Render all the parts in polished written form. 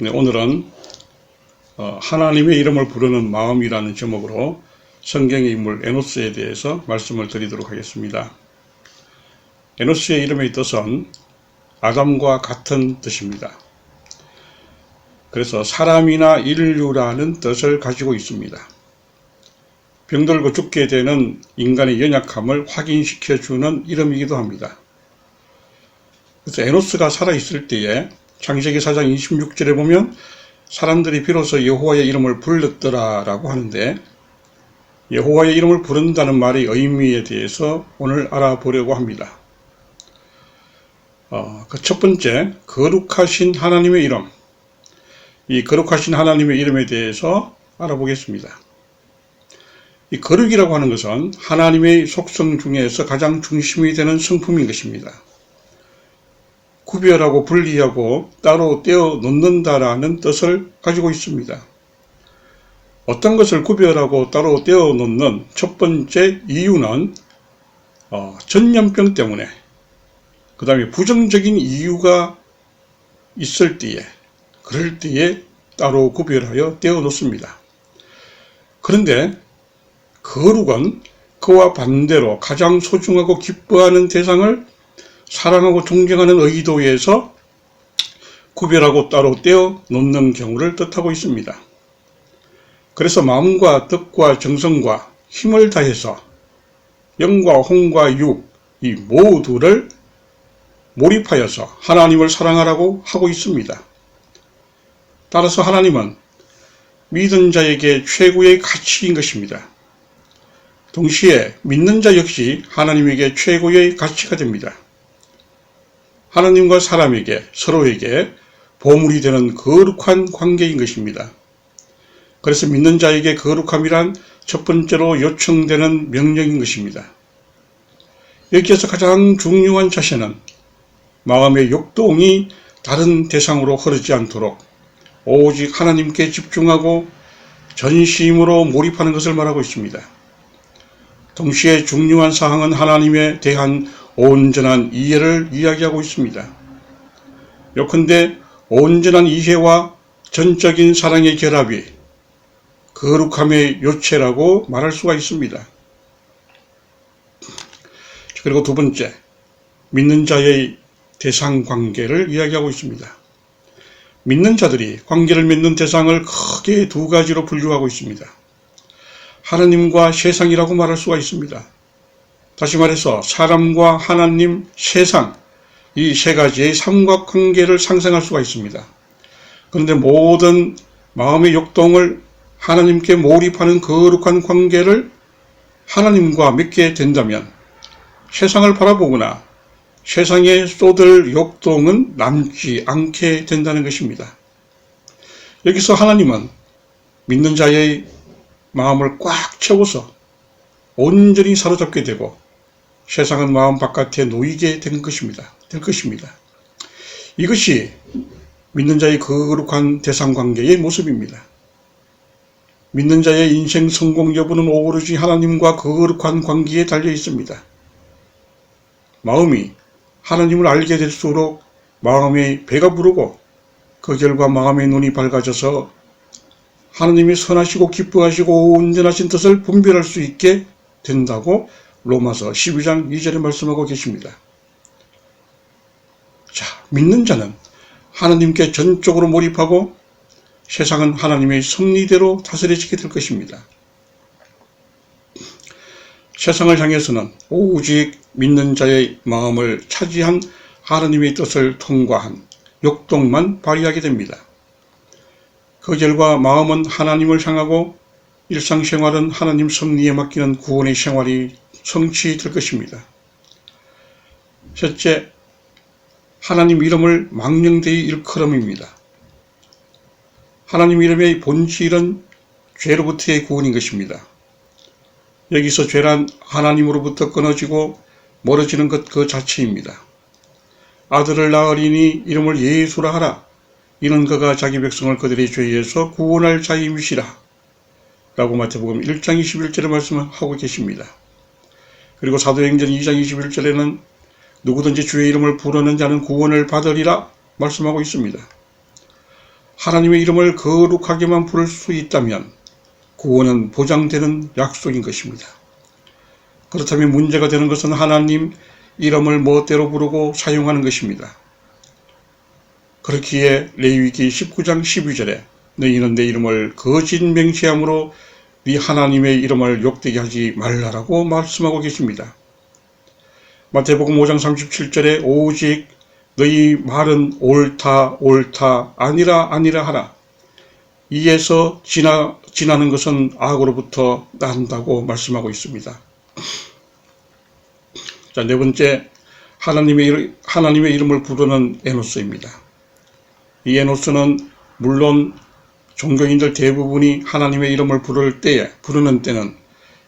네, 오늘은 하나님의 이름을 부르는 마음이라는 제목으로 성경의 인물 에노스에 대해서 말씀을 드리도록 하겠습니다. 에노스의 이름의 뜻은 아담과 같은 뜻입니다. 그래서 사람이나 인류라는 뜻을 가지고 있습니다. 병들고 죽게 되는 인간의 연약함을 확인시켜주는 이름이기도 합니다. 그래서 에노스가 살아있을 때에 창세기 4장 26절에 보면 사람들이 비로소 여호와의 이름을 불렀더라 라고 하는데, 여호와의 이름을 부른다는 말의 의미에 대해서 오늘 알아보려고 합니다. 그 첫 번째, 거룩하신 하나님의 이름. 이 거룩하신 하나님의 이름에 대해서 알아보겠습니다. 이 거룩이라고 하는 것은 하나님의 속성 중에서 가장 중심이 되는 성품인 것입니다. 구별하고 분리하고 따로 떼어 놓는다라는 뜻을 가지고 있습니다. 어떤 것을 구별하고 따로 떼어 놓는 첫 번째 이유는 전염병 때문에, 그 다음에 부정적인 이유가 있을 때에, 그럴 때에 따로 구별하여 떼어 놓습니다. 그런데 거룩은 그와 반대로 가장 소중하고 기뻐하는 대상을 사랑하고 존경하는 의도에서 구별하고 따로 떼어 놓는 경우를 뜻하고 있습니다. 그래서 마음과 뜻과 정성과 힘을 다해서 영과 혼과 육, 이 모두를 몰입하여서 하나님을 사랑하라고 하고 있습니다. 따라서 하나님은 믿은 자에게 최고의 가치인 것입니다. 동시에 믿는 자 역시 하나님에게 최고의 가치가 됩니다. 하나님과 사람에게, 서로에게 보물이 되는 거룩한 관계인 것입니다. 그래서 믿는 자에게 거룩함이란 첫 번째로 요청되는 명령인 것입니다. 여기에서 가장 중요한 자세는 마음의 욕동이 다른 대상으로 흐르지 않도록 오직 하나님께 집중하고 전심으로 몰입하는 것을 말하고 있습니다. 동시에 중요한 사항은 하나님에 대한 온전한 이해를 이야기하고 있습니다. 요컨대 온전한 이해와 전적인 사랑의 결합이 거룩함의 요체라고 말할 수가 있습니다. 그리고 두 번째, 믿는 자의 대상 관계를 이야기하고 있습니다. 믿는 자들이 관계를 맺는 대상을 크게 두 가지로 분류하고 있습니다. 하나님과 세상이라고 말할 수가 있습니다. 다시 말해서 사람과 하나님, 세상, 이 세 가지의 삼각관계를 상상할 수가 있습니다. 그런데 모든 마음의 욕동을 하나님께 몰입하는 거룩한 관계를 하나님과 맺게 된다면 세상을 바라보거나 세상에 쏟을 욕동은 남지 않게 된다는 것입니다. 여기서 하나님은 믿는 자의 마음을 꽉 채워서 온전히 사로잡게 되고 세상은 마음 바깥에 놓이게 될 것입니다. 이것이 믿는 자의 거룩한 대상관계의 모습입니다. 믿는 자의 인생 성공 여부는 오로지 하나님과 거룩한 관계에 달려 있습니다. 마음이 하나님을 알게 될수록 마음의 배가 부르고 그 결과 마음의 눈이 밝아져서 하나님이 선하시고 기뻐하시고 온전하신 뜻을 분별할 수 있게 된다고 로마서 12장 2절에 말씀하고 계십니다. 자, 믿는 자는 하나님께 전적으로 몰입하고 세상은 하나님의 섭리대로 다스려지게 될 것입니다. 세상을 향해서는 오직 믿는 자의 마음을 차지한 하나님의 뜻을 통과한 욕동만 발휘하게 됩니다. 그 결과 마음은 하나님을 향하고 일상생활은 하나님 섭리에 맡기는 구원의 생활이 성취될 것입니다. 셋째, 하나님 이름을 망령되이 일컬음입니다. 하나님 이름의 본질은 죄로부터의 구원인 것입니다. 여기서 죄란 하나님으로부터 끊어지고 멀어지는 것 그 자체입니다. 아들을 낳으리니 이름을 예수라 하라. 이는 그가 자기 백성을 그들의 죄에서 구원할 자임이시라. 라고 마태복음 1장 21절에 말씀하고 계십니다. 그리고 사도행전 2장 21절에는 누구든지 주의 이름을 부르는 자는 구원을 받으리라 말씀하고 있습니다. 하나님의 이름을 거룩하게만 부를 수 있다면 구원은 보장되는 약속인 것입니다. 그렇다면 문제가 되는 것은 하나님 이름을 멋대로 부르고 사용하는 것입니다. 그렇기에 레위기 19장 12절에 너희는 내 이름을 거짓 맹세함으로 네 하나님의 이름을 욕되게 하지 말라라고 말씀하고 계십니다. 마태복음 5장 37절에 오직 너희 말은 옳다 옳다 아니라 아니라 하라. 이에서 지나는 것은 악으로부터 난다고 말씀하고 있습니다. 자, 네 번째, 하나님의 이름을 부르는 에노스입니다. 이 에노스는 물론 종교인들 대부분이 하나님의 이름을 부르는 때는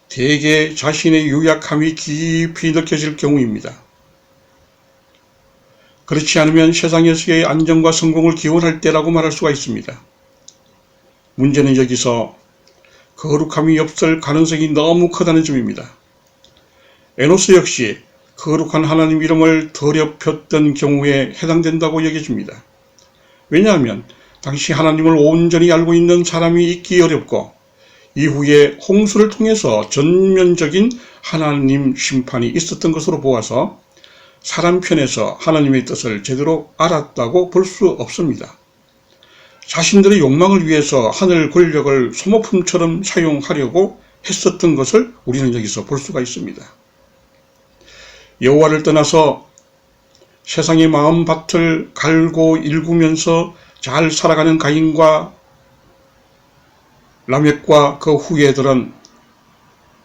대개 자신의 유약함이 깊이 느껴질 경우입니다. 그렇지 않으면 세상에서의 안정과 성공을 기원할 때라고 말할 수가 있습니다. 문제는 여기서 거룩함이 없을 가능성이 너무 크다는 점입니다. 에노스 역시 거룩한 하나님 이름을 더럽혔던 경우에 해당된다고 여겨집니다. 왜냐하면 당시 하나님을 온전히 알고 있는 사람이 있기 어렵고 이후에 홍수를 통해서 전면적인 하나님 심판이 있었던 것으로 보아서 사람 편에서 하나님의 뜻을 제대로 알았다고 볼 수 없습니다. 자신들의 욕망을 위해서 하늘 권력을 소모품처럼 사용하려고 했었던 것을 우리는 여기서 볼 수가 있습니다. 여호와를 떠나서 세상의 마음밭을 갈고 일구면서 잘 살아가는 가인과 라멕과 그 후예들은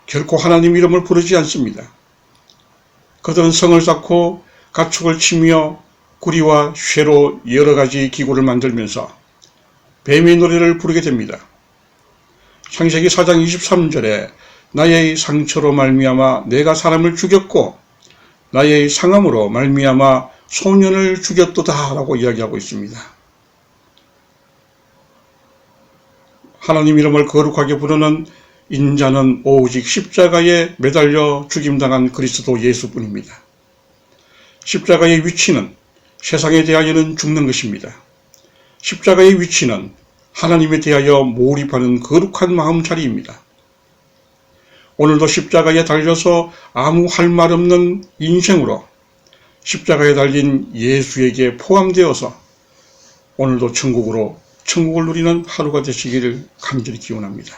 결코 하나님 이름을 부르지 않습니다. 그들은 성을 쌓고 가축을 치며 구리와 쇠로 여러 가지 기구를 만들면서 뱀의 노래를 부르게 됩니다. 창세기 4장 23절에 나의 상처로 말미암아 내가 사람을 죽였고 나의 상함으로 말미암아 소년을 죽였도다 라고 이야기하고 있습니다. 하나님 이름을 거룩하게 부르는 인자는 오직 십자가에 매달려 죽임당한 그리스도 예수뿐입니다. 십자가의 위치는 세상에 대하여는 죽는 것입니다. 십자가의 위치는 하나님에 대하여 몰입하는 거룩한 마음 자리입니다. 오늘도 십자가에 달려서 아무 할 말 없는 인생으로 십자가에 달린 예수에게 포함되어서 오늘도 천국을 누리는 하루가 되시기를 간절히 기원합니다.